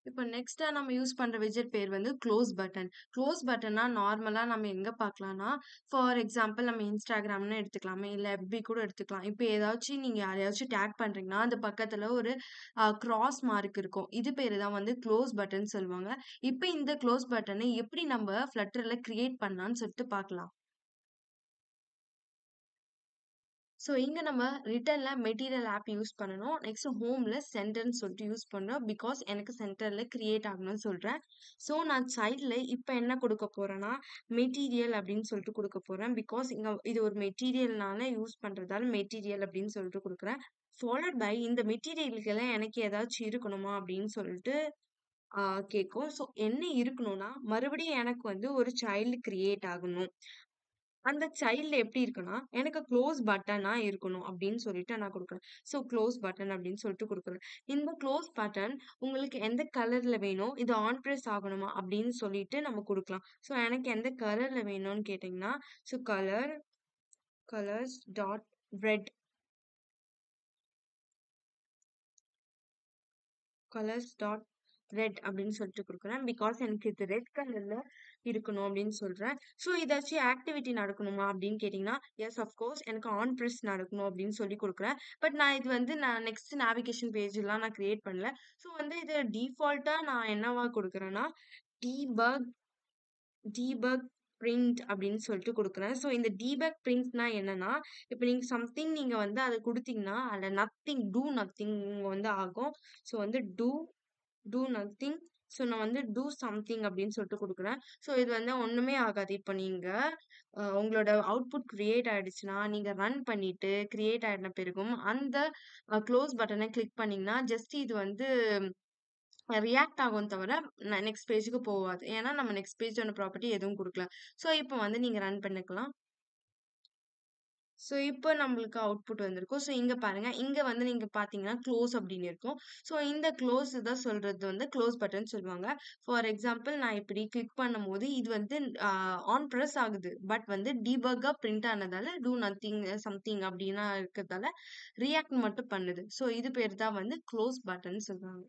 இப்ப நெக்ஸ்ட்டா நம்ம யூஸ் பண்ற விட்ஜெட் பேர் வந்து க்ளோஸ் பட்டன். க்ளோஸ் பட்டன்னா நார்மலா நம்ம எங்க பார்க்கலாம்னா, ஃபார் எக்ஸாம்பிள் நம்ம Instagramன்னு எடுத்துக்கலாமே, இல்ல FB கூட எடுத்துக்கலாம். இப்ப ஏதாச்சும் நீங்க யாரையாச்சும் டேக் பண்றீங்கன்னா, அந்த பக்கத்துல ஒரு கிராஸ் மார்க் இருக்கும். இது பேரு தான் வந்து க்ளோஸ் பட்டன் சொல்லுவாங்க. இப்ப இந்த க்ளோஸ் பட்டன எப்படி நம்ம Flutterல கிரியேட் பண்ணலாம்னு சொல்லிட்டு பார்க்கலாம். ஸோ இங்க நம்ம ரிட்டர்ன்ல மெட்டீரியல் ஆப் யூஸ் பண்ணணும். நெக்ஸ்ட் ஹோம்ல சென்டர்ன்னு சொல்லிட்டு யூஸ் பண்றோம். பிகாஸ் எனக்கு சென்டர்ல கிரியேட் ஆகணும்னு சொல்றேன். ஸோ நான் சைல்ட்ல இப்ப என்ன குடுக்க போறேன்னா, மெட்டீரியல் அப்படின்னு சொல்லிட்டு குடுக்க போறேன். பிகாஸ் இங்க இது ஒரு மெட்டீரியல்னால யூஸ் பண்றதால மெட்டீரியல் அப்படின்னு சொல்லிட்டு குடுக்குறேன். ஃபாலோட் பை இந்த மெட்டீரியலுக்கெல்லாம் எனக்கு ஏதாச்சும் இருக்கணுமா அப்படின்னு சொல்லிட்டு ஆ கேட்கும். ஸோ என்ன இருக்கணும்னா, மறுபடியும் எனக்கு வந்து ஒரு சைல்டு கிரியேட் ஆகணும். அந்த சைல்டு எப்படி இருக்குன்னா, எனக்கு க்ளோஸ் பட்டனா இருக்கணும் அப்படின்னு சொல்லிட்டு நான் குடுக்குறேன். ஸோ க்ளோஸ் பட்டன் அப்படின்னு சொல்லிட்டு குடுக்குறேன். இந்த க்ளோஸ் பட்டன் உங்களுக்கு எந்த கலர்ல வேணும்? இது ஆன் பிரஸ் ஆகணுமா? அப்படின்னு சொல்லிட்டு நம்ம குடுக்கலாம். ஸோ எனக்கு எந்த கலர்ல வேணும்னு கேட்டீங்கன்னா, so colours dot red colours dot red அப்படின்னு சொல்லிட்டு குடுக்குறேன். பிகாஸ் எனக்கு இது ரெட் கலர்ல இருக்கணும் அப்படின்னு சொல்றேன். ஸோ ஏதாச்சும் ஆக்டிவிட்டி நடக்கணுமா அப்படின்னு கேட்டீங்கன்னா, எஸ் அஃப்கோர்ஸ் எனக்கு ஆன் பிரஸ் நடக்கணும் அப்படின்னு சொல்லி குடுக்குறேன். பட் நான் இது வந்து நான் நெக்ஸ்ட் நேவிகேஷன் பேஜ்லாம் நான் கிரியேட் பண்ணல. ஸோ வந்து இது டிஃபால்ட்டா நான் என்னவா குடுக்குறேன்னா, டீபக் டீபக் பிரிண்ட் அப்படின்னு சொல்லிட்டு குடுக்குறேன். ஸோ இந்த டீபக் பிரிண்ட்னா என்னன்னா, இப்ப நீங்க சம்திங் நீங்க வந்து அத குடுத்தீங்கன்னா, அதுல நத்திங் வந்து ஆகும். ஸோ வந்து டூ நத்திங். ஸோ நான் வந்து டூ சம்திங் அப்படின்னு சொல்லிட்டு குடுக்குறேன். ஸோ இது வந்து ஒண்ணுமே ஆகாது. இப்ப நீங்க உங்களோட அவுட்புட் கிரியேட் ஆயிடுச்சுன்னா, நீங்க ரன் பண்ணிட்டு கிரியேட் ஆயின பிறகும் அந்த குளோஸ் பட்டன கிளிக் பண்ணீங்கன்னா, ஜஸ்ட் இது வந்து ரியாக்ட் ஆகும் தவிர, நெக்ஸ்ட் பேஜ்க்கு போவாது. ஏன்னா நம்ம நெக்ஸ்ட் பேஜோட ப்ராப்பர்ட்டி எதுவும் குடுக்கல. ஸோ இப்ப வந்து நீங்க ரன் பண்ணிக்கலாம். ஸோ இப்ப நம்மளுக்கு அவுட்புட் வந்திருக்கும். ஸோ இங்க பாருங்க. இங்க வந்து நீங்க பார்த்தீங்கன்னா, க்ளோஸ் அப்படின்னு இருக்கும். ஸோ இந்த க்ளோஸ் தான் சொல்றது வந்து க்ளோஸ் பட்டன் சொல்லுவாங்க. ஃபார் எக்ஸாம்பிள் நான் இப்படி கிளிக் பண்ணும்போது, இது வந்து ஆன் பிரஸ் ஆகுது. பட் வந்து டீபக்கா பிரிண்ட் ஆனதால, டூ நத்திங் சம்திங் அப்படின்னா இருக்கிறதால, ரியாக்ட் மட்டும் பண்ணுது. ஸோ இது பேர் தான் வந்து க்ளோஸ் பட்டன் சொல்றாங்க.